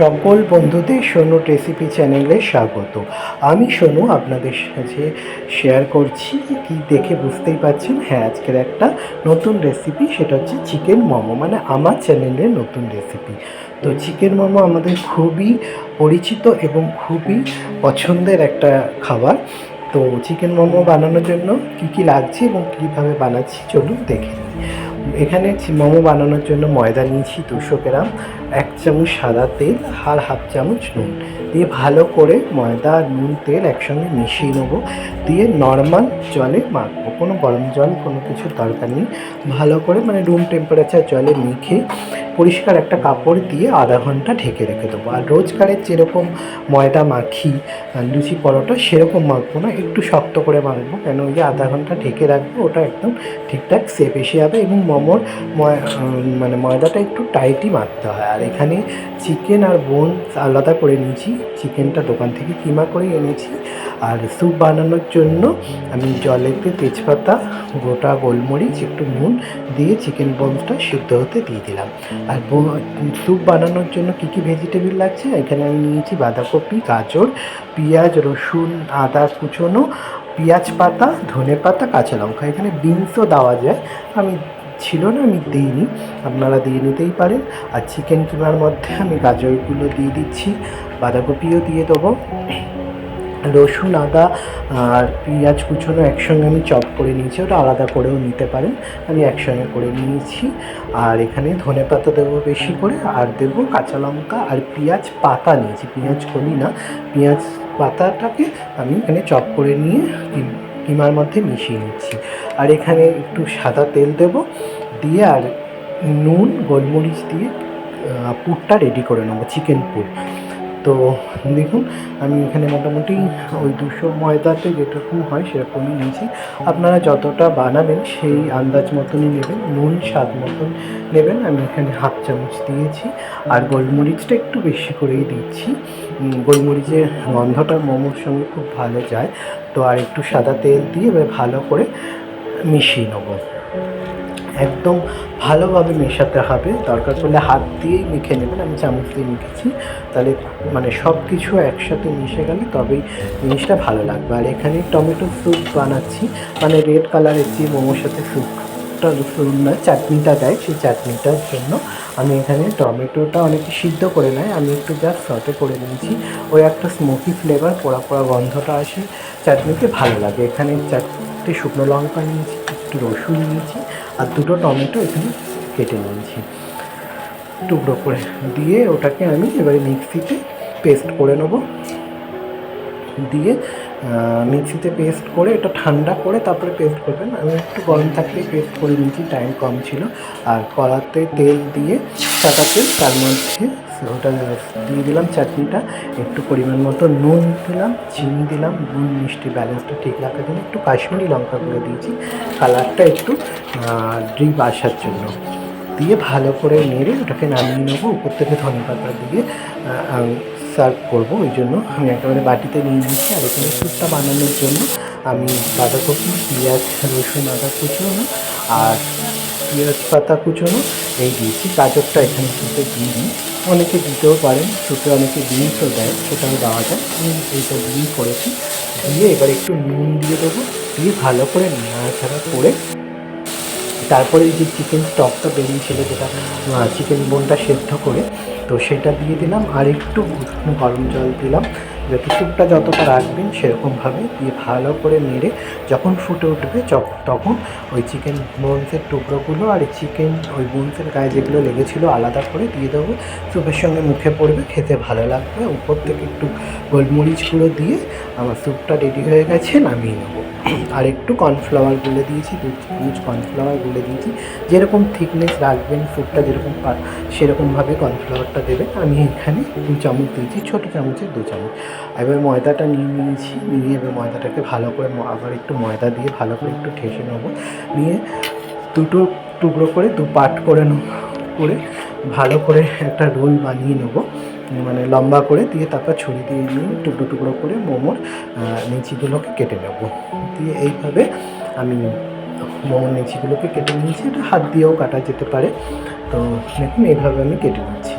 সকল বন্ধুদের সোনু রেসিপি চ্যানেলে স্বাগত। আমি সোনু আপনাদের সাথে শেয়ার করছি, কি দেখে বুঝতেই পারছেন। হ্যাঁ, আজকের একটা নতুন রেসিপি, সেটা হচ্ছে চিকেন মোমো, মানে আমার চ্যানেলের নতুন রেসিপি। তো চিকেন মোমো আমাদের খুবই পরিচিত এবং খুবই পছন্দের একটা খাবার। তো চিকেন মোমো বানানোর জন্য কি কি লাগছে এবং কীভাবে বানাচ্ছি চলুন দেখে নিই। এখানে মোমো বানানোর জন্য ময়দা নিয়েছি 200 গ্রাম, 1 চামচ সাদা তেল আর হাফ চামচ নুন দিয়ে ভালো করে ময়দা আর নুন তেল একসঙ্গে মিশিয়ে নেবো। দিয়ে নর্মাল জলে মাখবো, কোনো গরম জল কোনো কিছুর দরকার নেই। ভালো করে মানে রুম টেম্পারেচার জলে মেখে পরিষ্কার একটা কাপড় দিয়ে আধা ঘন্টা ঢেকে রেখে দেবো। আর রোজকারের যেরকম ময়দা মাখি লুচি পরোটা, সেরকম মাখবো না, একটু শক্ত করে মাখবো। কেন ওই যে আধা ঘন্টা ঢেকে রাখবো, ওটা একদম ঠিকঠাক সেপ এসে যাবে। এবং মোমোর মানে ময়দাটা একটু টাইটই মাখতে হয়। আর এখানে চিকেন আর বোনস আলাদা করে নিয়েছি, চিকেনটা দোকান থেকে কিমা করে এনেছি। আর স্যুপ বানানোর জন্য আমি জলেতে তেজপাতা, গোটা গোলমরিচ, একটু নুন দিয়ে চিকেন বোনসটা সিদ্ধ হতে দিয়ে দিলাম। আর স্যুপ বানানোর জন্য কী কী ভেজিটেবল লাগছে, এখানে আমি নিয়েছি বাঁধাকপি, গাজর, পেঁয়াজ, রসুন, আদা কুচোনো, পেঁয়াজ পাতা, ধনে পাতা, কাঁচা লঙ্কা। এখানে বিনসও দেওয়া যায়, আমি ছিল না, আমি দিইনি, আপনারা দিয়ে নিতেই পারেন। আর চিকেন কিমার মধ্যে আমি গাজরগুলো দিয়ে দিচ্ছি, বাঁধাকপিও দিয়ে দেবো, রসুন, আদা আর পেঁয়াজ কুচোনো একসঙ্গে আমি চপ করে নিয়েছি, ওটা আলাদা করেও নিতে পারেন, আমি একসঙ্গে করে নিয়েছি। আর এখানে ধনে পাতা দেবো বেশি করে, আর দেবো কাঁচা লঙ্কা আর পেঁয়াজ পাতা নিয়েছি, পেঁয়াজ কলি না, পেঁয়াজ পাতাটাকে আমি এখানে চপ করে নিয়ে কিমার মধ্যে মিশিয়ে নিচ্ছি। আর এখানে একটু সাদা তেল দেবো, দিয়ে আর নুন গোলমরিচ দিয়ে পুরটা রেডি করে নেবো, চিকেন পুর। তো দেখুন, আমি এখানে মোটামুটি ওই 200 ময়দাতে যেরকম হয় সেরকমই নিয়েছি। আপনারা যতটা বানাবেন সেই আন্দাজ মতনই নেবেন, নুন স্বাদ মতন নেবেন। আমি এখানে হাফ চামচ দিয়েছি, আর গোলমরিচটা একটু বেশি করেই দিচ্ছি, গোলমরিচের গন্ধটা মোমোর সঙ্গে খুব ভালো যায়। তো আর একটু সাদা তেল দিয়ে এবার ভালো করে মিশিয়ে নেবো, একদম ভালোভাবে মেশাতে হবে। দরকার পড়লে হাত দিয়েই মেখে নেবেন, আমি চামচ দিয়ে মেখেছি, তাহলে মানে সব কিছু একসাথে মিশে গেলে তবেই জিনিসটা ভালো লাগবে। আর এখানে টমেটো স্যুপ বানাচ্ছি, মানে রেড কালারের যে মোমোর সাথে স্যুপটা না চাটনিটা দেয়, সেই চাটনিটার জন্য আমি এখানে টমেটোটা অনেকে সিদ্ধ করে নেয়, আমি একটু জাস্ট সটে করে নিয়েছি। ওই একটা স্মোকি ফ্লেভার, পোড়া পোড়া গন্ধটা আসে চাটনিতে, ভালো লাগে। এখানে 4টে শুকনো লঙ্কা নিয়েছি, একটু রসুন নিয়েছি, আর 2টো টমেটো এখানে কেটে নিয়েছি টুকরো করে, দিয়ে ওটাকে আমি এবারে মিক্সিতে পেস্ট করে নেবো। দিয়ে মিক্সিতে পেস্ট করে এটা ঠান্ডা করে তারপরে পেস্ট করবেন। আমি একটু গরম থাকলেই পেস্ট করে নিয়েছি, টাইম কম ছিল। আর কড়াতে তেল দিয়ে, সাদা তেল, তার মধ্যে ওটা দিয়ে দিলাম চাটনিটা, একটু পরিমাণ মতো নুন দিলাম, চিনি দিলাম, নুন মিষ্টি ব্যালেন্সটা ঠিক রাখার জন্য একটু কাশ্মীরি লঙ্কা করে দিয়েছি, কালারটা একটু ডিপ আসার জন্য। দিয়ে ভালো করে নেড়ে ওটাকে নামিয়ে নেবো, উপর থেকে ধনেপাতা দিয়ে সার্ভ করবো। ওই জন্য আমি একেবারে বাটিতে নিয়ে নিচ্ছি। আর এখানে স্যুপটা বানানোর জন্য আমি বাঁধাকপি, পেঁয়াজ, রসুন, আদা কুচোনো আর পেঁয়াজ পাতা কুচোনো এই দিয়েছি, গাজরটা এখানে স্যুপে দিয়ে দিই, অনেকে দিতেও পারেন, স্যুপে অনেকে বিনসও দেয়, সেটাও দেওয়া যায়, আমি এইটা দিয়েই করেছি। দিয়ে এবার একটু নুন দিয়ে দেবো, দিয়ে ভালো করে নাড়াচাড়া করে তারপরে যে চিকেন স্টকটা বেরিয়েছিল, যেটা চিকেন বোনটা সেদ্ধ করে, তো সেটা দিয়ে দিলাম। আর একটু গরম জল দিলাম, যাতে স্যুপটা যতটা রাখবেন সেরকমভাবে দিয়ে ভালো করে নেড়ে যখন ফুটে উঠবে তখন ওই চিকেন বোনসের টুকরোগুলো আর চিকেন ওই বোনসের গায়ে যেগুলো লেগেছিলো আলাদা করে দিয়ে দেবো। স্যুপের সঙ্গে মুখে পড়বে, খেতে ভালো লাগবে। উপর থেকে একটু গোলমরিচ গুঁড়ো দিয়ে আমার স্যুপটা রেডি হয়ে গেছে, নামিয়ে নেবো। আর একটু কর্নফ্লাওয়ার গুলে দিয়েছি, 2 চামচ কর্নফ্লাওয়ার গুলে দিয়েছি। যেরকম থিকনেস রাখবেন স্যুপটা, যেরকম সেরকমভাবে কর্নফ্লাওয়ারটা দেবেন। আমি এখানে 2 চামচ দিয়েছি, ছোটো চামচের 2 চামচ। এবার ময়দাটা নিয়েছি, নিয়ে এবার ময়দাটাকে ভালো করে আবার একটু ময়দা দিয়ে ভালো করে একটু ঠেসে নেবো। নিয়ে 2টো টুকরো করে 2 পার্ট করে ভালো করে একটা রোল বানিয়ে নেবো, মানে লম্বা করে, দিয়ে তারপর ছুরি দিয়ে নিয়ে টুকরো টুকরো করে মোমোর নিচিগুলোকে কেটে নেব। দিয়ে এইভাবে আমি মোমোর নিচিগুলোকে কেটে নিয়েছি, এটা হাত দিয়েও কাটা যেতে পারে। তো দেখুন এইভাবে আমি কেটে নিচ্ছি।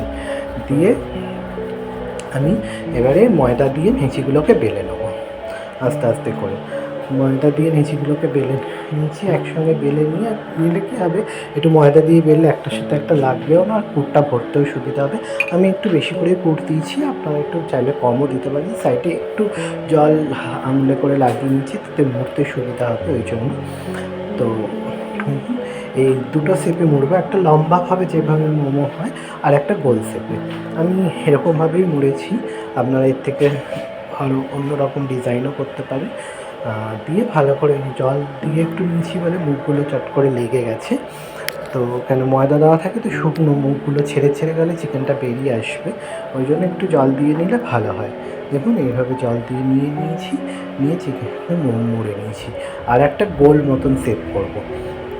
দিয়ে আমি এবারে ময়দা দিয়ে নেচিগুলোকে বেলে নেবো আস্তে আস্তে করে। ময়দা দিয়ে নেচিগুলোকে বেলে নিয়েছি, একসঙ্গে বেলে নিলে কী হবে, একটু ময়দা দিয়ে বেললে একটার সাথে একটা লাগবেও না, আর পুরটা ভরতেও সুবিধা হবে। আমি একটু বেশি করে পুর দিয়েছি, আপনারা একটু চাইলে কমও দিতে পারেন। সাইডে একটু জল আঙুলে করে লাগিয়ে নিয়েছি, তাতে মুড়তে সুবিধা হবে ওই জন্য। তো এই দুটো শেপে মুড়বো, একটা লম্বাভাবে যেভাবে মোমো হয়, আর একটা গোল শেপে। আমি এরকমভাবেই মুড়েছি, আপনারা এর থেকে আরও অন্য রকম ডিজাইনও করতে পারেন। দিয়ে ভালো করে জল দিয়ে একটু নিয়েছি বলে মুখগুলো চট করে লেগে গেছে। তো কেন ময়দা দেওয়া থাকে তো শুকনো, মুখগুলো ছেড়ে ছেড়ে গেলে চিকেনটা বেরিয়ে আসবে, ওই জন্য একটু জল দিয়ে নিলে ভালো হয়। দেখুন এইভাবে জল দিয়ে নিয়েছি, নিয়ে চিকেনটা মুড়ে নিয়েছি। আর একটা গোল মতন শেপ করবো,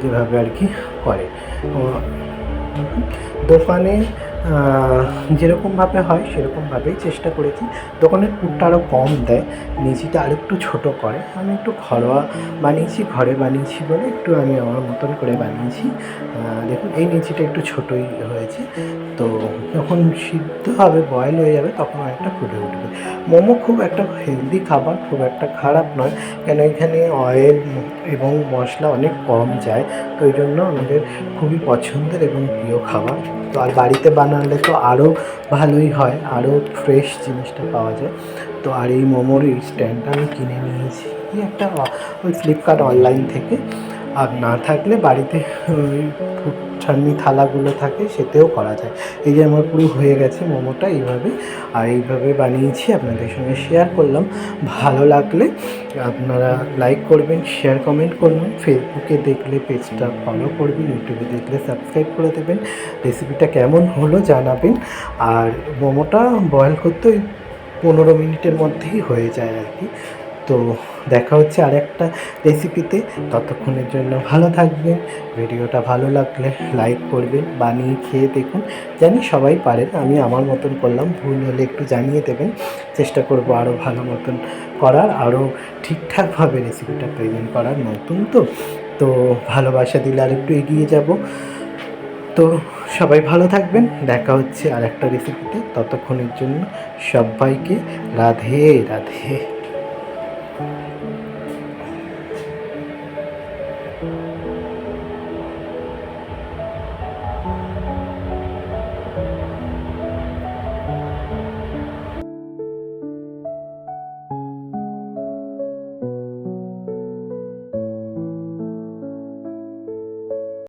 যেভাবে আর কি করে দোকানে যেরকমভাবে হয় সেরকমভাবেই চেষ্টা করেছি। দোকানের পুরটা আরও কম দেয়, নিচিটা আরেকটু ছোটো করে। আমি একটু ঘরোয়া বানিয়েছি, ঘরে বানিয়েছি বলে একটু আমি আমার মতন করে বানিয়েছি। দেখুন এই নিচিটা একটু ছোটোই হয়েছে। তো যখন সিদ্ধ হবে, বয়েল হয়ে যাবে, তখন অনেকটা ফুটে উঠবে। মোমো খুব একটা হেলদি খাবার, খুব একটা খারাপ নয়, কেন এখানে অয়েল এবং মশলা অনেক কম যায়। তো ওই জন্য আমাদের খুবই পছন্দের এবং প্রিয় খাবার। তো আর বাড়িতে বানালে তো আরও ভালোই হয়, আরও ফ্রেশ জিনিসটা পাওয়া যায়। তো আর এই মোমোর এই স্ট্যান্ডটা আমি কিনে নিয়েছি একটা ওই ফ্লিপকার্ট অনলাইন থেকে। আর না থাকলে বাড়িতে ওই ছান্নি থালাগুলো থাকে, সেতেও করা যায়। এই যে আমার পুরো হয়ে গেছে মোমোটা এইভাবে, আর এইভাবে বানিয়েছি, আপনাদের সঙ্গে শেয়ার করলাম। ভালো লাগলে আপনারা লাইক করবেন, শেয়ার কমেন্ট করবেন, ফেসবুকে দেখলে পেজটা ফলো করবেন, ইউটিউবে দেখলে সাবস্ক্রাইব করে দেবেন। রেসিপিটা কেমন হলো জানাবেন। আর মোমোটা বয়েল করতে ওই 15 মিনিটের মধ্যেই হয়ে যায় আর কি। তো দেখা হচ্ছে আরেকটা রেসিপিতে, ততক্ষণের জন্য ভালো থাকবেন। ভিডিওটা ভালো লাগলে লাইক করবেন, বানিয়ে খেয়ে দেখুন। জানি সবাই পারেন, আমি আমার মতন করলাম, ভুল হলে একটু জানিয়ে দেবেন। চেষ্টা করব আরও ভালো মতন করার, আরও ঠিকঠাকভাবে রেসিপিটা প্রেজেন্ট করার। নতুন তো ভালোবাসা দিলে আর একটু এগিয়ে যাব। তো সবাই ভালো থাকবেন, দেখা হচ্ছে আর একটা রেসিপিতে। ততক্ষণের জন্য সবাইকে রাধে রাধে।